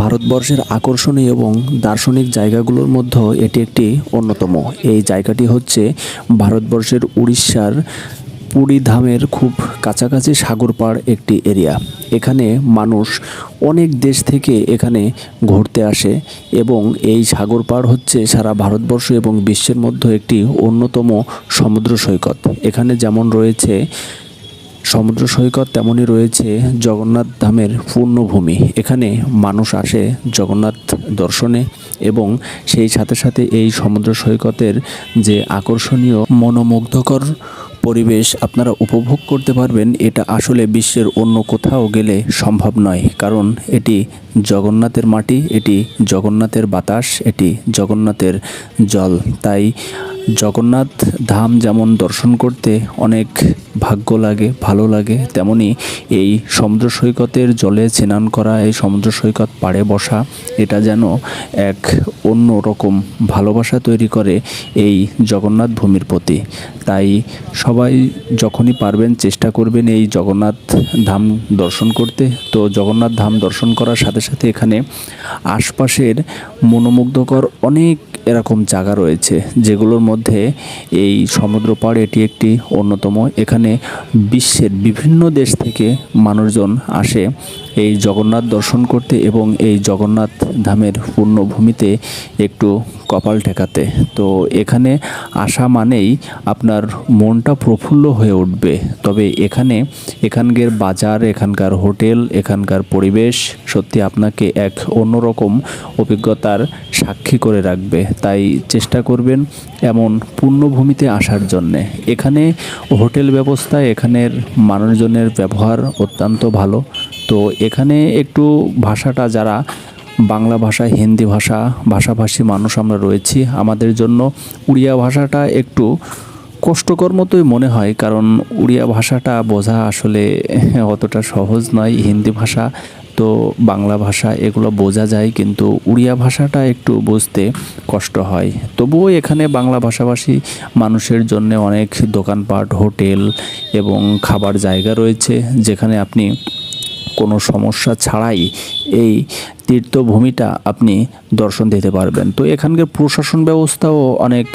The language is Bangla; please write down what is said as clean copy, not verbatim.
ভারতবর্ষের আকর্ষণীয় এবং দার্শনিক জায়গাগুলোর মধ্যে এটি একটি অন্যতম। এই জায়গাটি হচ্ছে ভারতবর্ষের উড়িষ্যার পুরী ধামের খুব কাছাকাছি সাগর পাড় একটি এরিয়া। এখানে মানুষ অনেক দেশ থেকে এখানে ঘুরতে আসে এবং এই সাগর পাড় হচ্ছে সারা ভারতবর্ষ এবং বিশ্বের মধ্যে একটি অন্যতম সমুদ্র সৈকত। এখানে যেমন রয়েছে সমুদ্র সৈকত, তেমনই রয়েছে জগন্নাথ ধামের পূর্ণভূমি। এখানে মানুষ আসে জগন্নাথ দর্শনে এবং সেই সাথে সাথে এই সমুদ্র সৈকতের যে আকর্ষণীয় মনোমুগ্ধকর পরিবেশ আপনারা উপভোগ করতে পারবেন, এটা আসলে বিশ্বের অন্য কোথাও গেলে সম্ভব নয়। কারণ এটি জগন্নাথের মাটি, এটি জগন্নাথের বাতাস, এটি জগন্নাথের জল। তাই জগন্নাথ ধাম যেমন দর্শন করতে অনেক ভাগ্য লাগে, ভালো লাগে, তেমনি এই সমুদ্র সৈকতের জলে স্নান করা, এই সমুদ্র সৈকত পাড়ে বসা, এটা যেন এক অন্য রকম ভালোবাসা তৈরি করে এই জগন্নাথ ভূমির প্রতি। তাই সবাই যখনই পারবেন চেষ্টা করবেন এই জগন্নাথ ধাম দর্শন করতে। তো জগন্নাথ ধাম দর্শন করার সাথে সাথে এখানে আশপাশের মনোমুগ্ধকর অনেক এরকম জায়গা রয়েছে, যেগুলোর মধ্যে এই সমুদ্র পাড় এটি একটি অন্যতম। এখানে বিশ্বের বিভিন্ন দেশ থেকে মানুষজন আসে এই জগন্নাথ দর্শন করতে এবং এই জগন্নাথ ধামের পূর্ণভূমিতে একটু কপাল ঠেকাতে। তো এখানে আসা মানেই আপনার মনটা প্রফুল্ল হয়ে উঠবে। তবে এখানকার বাজার, এখানকার হোটেল, এখানকার পরিবেশ সত্যি আপনাকে এক অন্যরকম অভিজ্ঞতার সাক্ষী করে রাখবে। তাই চেষ্টা করবেন এমন পূর্ণভূমিতে আসার জন্যে। এখানে হোটেল ব্যবস্থা, এখানের মানুষজনের ব্যবহার অত্যন্ত ভালো। তো এখানে একটু ভাষাটা, যারা বাংলা ভাষা, হিন্দি ভাষাভাষী মানুষ আমরা রয়েছি, আমাদের জন্য উড়িয়া ভাষাটা একটু কষ্টকর মতোই মনে হয়। কারণ উড়িয়া ভাষাটা বোঝা আসলে অতটা সহজ নয়। হিন্দি ভাষা তো বাংলা ভাষা এগুলো বোঝা যায়, কিন্তু উড়িয়া ভাষাটা একটু বুঝতে কষ্ট হয়। তবুও এখানে বাংলা ভাষাভাষী মানুষের জন্য অনেক দোকানপাট, হোটেল এবং খাবার জায়গা রয়েছে, যেখানে আপনি কোনো সমস্যা ছাড়াই এই তীর্থভূমিটা আপনি দর্শন দিতে পারবেন। তো এখানকার প্রশাসন ব্যবস্থাও অনেক